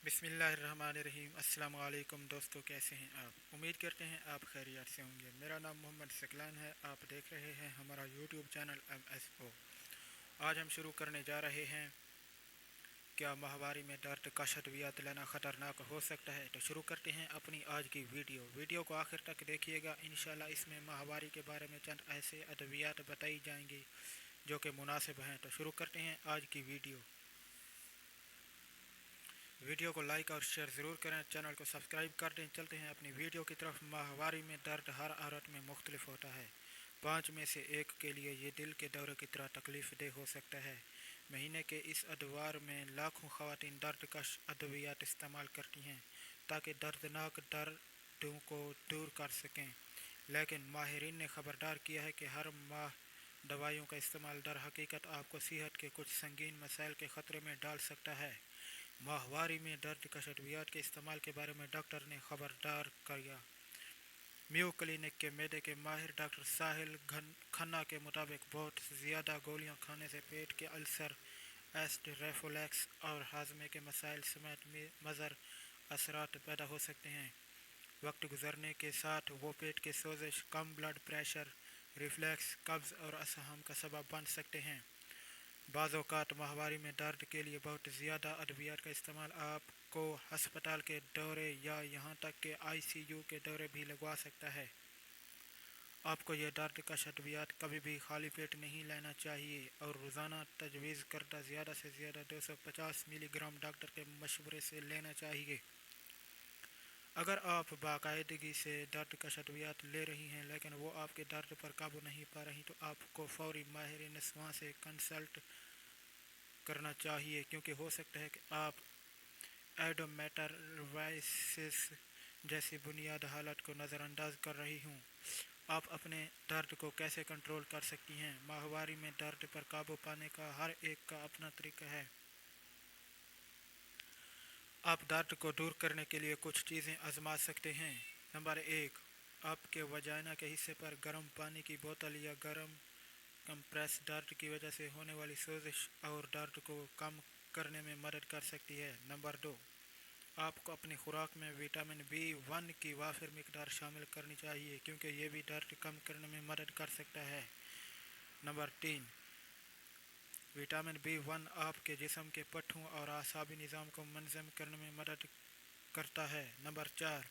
بسم اللہ الرحمن الرحیم۔ السلام علیکم دوستو، کیسے ہیں آپ؟ امید کرتے ہیں آپ خیریت سے ہوں گے۔ میرا نام محمد سکلان ہے، آپ دیکھ رہے ہیں ہمارا یوٹیوب چینل MSO۔ آج ہم شروع کرنے جا رہے ہیں، کیا ماہواری میں درد کا ادویات لینا خطرناک ہو سکتا ہے؟ تو شروع کرتے ہیں اپنی آج کی ویڈیو کو آخر تک دیکھیے گا۔ انشاءاللہ اس میں ماہواری کے بارے میں چند ایسے ادویات بتائی جائیں گی جو کہ مناسب ہیں۔ تو شروع کرتے ہیں آج کی ویڈیو کو لائک اور شیئر ضرور کریں، چینل کو سبسکرائب کر دیں۔ چلتے ہیں اپنی ویڈیو کی طرف۔ ماہواری میں درد ہر عورت میں مختلف ہوتا ہے، 5 میں سے 1 کے لیے یہ دل کے دورے کی طرح تکلیف دہ ہو سکتا ہے۔ مہینے کے اس ادوار میں لاکھوں خواتین درد کش ادویات استعمال کرتی ہیں تاکہ دردناک دردوں کو دور کر سکیں، لیکن ماہرین نے خبردار کیا ہے کہ ہر ماہ دوائیوں کا استعمال در حقیقت آپ کو صحت کے کچھ سنگین مسائل کے خطرے میں ڈال سکتا ہے۔ ماہواری میں درد کش ادویات کے استعمال کے بارے میں ڈاکٹر نے خبردار کیا۔ میو کلینک کے معدے کے ماہر ڈاکٹر ساحل کھنہ کے مطابق بہت زیادہ گولیاں کھانے سے پیٹ کے السر، ایسڈ ریفلیکس اور ہاضمے کے مسائل سمیت مضر اثرات پیدا ہو سکتے ہیں۔ وقت گزرنے کے ساتھ وہ پیٹ کے سوزش، کم بلڈ پریشر، ریفلیکس، قبض اور اسہم کا سبب بن سکتے ہیں۔ بعض اوقات ماہواری میں درد کے لیے بہت زیادہ ادویات کا استعمال آپ کو ہسپتال کے دورے یا یہاں تک کہ ICU کے دورے بھی لگوا سکتا ہے۔ آپ کو یہ درد کش ادویات کبھی بھی خالی پیٹ نہیں لینا چاہیے اور روزانہ تجویز کردہ زیادہ سے زیادہ 250 ملی گرام ڈاکٹر کے مشورے سے لینا چاہیے۔ اگر آپ باقاعدگی سے درد کش ادویات لے رہی ہیں لیکن وہ آپ کے درد پر قابو نہیں پا رہی تو آپ کو فوری ماہر نسواں سے کنسلٹ کرنا چاہیے، کیونکہ ہو سکتا ہے کہ آپ ایڈومیٹروائسس جیسی بنیاد حالت کو نظر انداز کر رہی ہوں۔ آپ اپنے درد کو کیسے کنٹرول کر سکتی ہیں؟ ماہواری میں درد پر قابو پانے کا ہر ایک کا اپنا طریقہ ہے۔ آپ درد کو دور کرنے کے لیے کچھ چیزیں آزما سکتے ہیں۔ نمبر 1، آپ کے وجائنا کے حصے پر گرم پانی کی بوتل یا گرم کمپریس درد کی وجہ سے ہونے والی سوزش اور درد کو کم کرنے میں مدد کر سکتی ہے۔ نمبر 2، آپ کو اپنی خوراک میں وٹامن B1 کی وافر مقدار شامل کرنی چاہیے کیونکہ یہ بھی درد کم کرنے میں مدد کر سکتا ہے۔ نمبر 3، وٹامن B1 آپ کے جسم کے پٹھوں اور اعصابی نظام کو منظم کرنے میں مدد کرتا ہے۔ نمبر 4،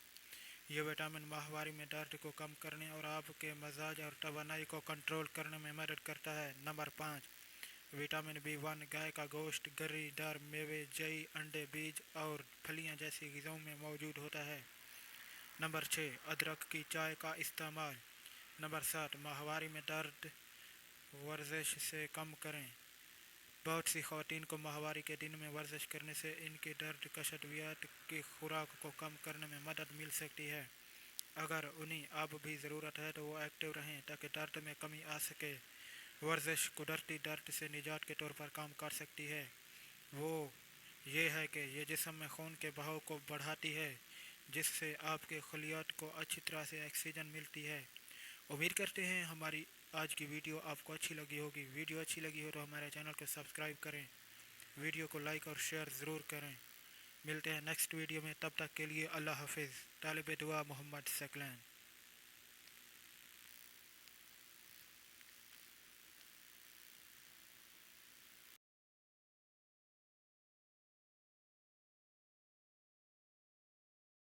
یہ وٹامن ماہواری میں درد کو کم کرنے اور آپ کے مزاج اور توانائی کو کنٹرول کرنے میں مدد کرتا ہے۔ نمبر 5، وٹامن B1 گائے کا گوشت، گری دار میوے، جئی، انڈے، بیج اور پھلیاں جیسی غذاؤں میں موجود ہوتا ہے۔ نمبر 6، ادرک کی چائے کا استعمال۔ نمبر 7، ماہواری میں درد ورزش سے کم کریں۔ بہت سی خواتین کو ماہواری کے دن میں ورزش کرنے سے ان کی درد کش ادویات کی خوراک کو کم کرنے میں مدد مل سکتی ہے۔ اگر انہیں اب بھی ضرورت ہے تو وہ ایکٹیو رہیں تاکہ درد میں کمی آ سکے۔ ورزش قدرتی درد سے نجات کے طور پر کام کر سکتی ہے۔ وہ یہ ہے کہ یہ جسم میں خون کے بہاؤ کو بڑھاتی ہے جس سے آپ کے خلیات کو اچھی طرح سے آکسیجن ملتی ہے۔ امید کرتے ہیں ہماری آج کی ویڈیو آپ کو اچھی لگی ہوگی۔ ویڈیو اچھی لگی ہو تو ہمارے چینل کو سبسکرائب کریں، ویڈیو کو لائک اور شیئر ضرور کریں۔ ملتے ہیں نیکسٹ ویڈیو میں، تب تک کے لیے اللہ حافظ۔ طالب دعا محمد سکلین۔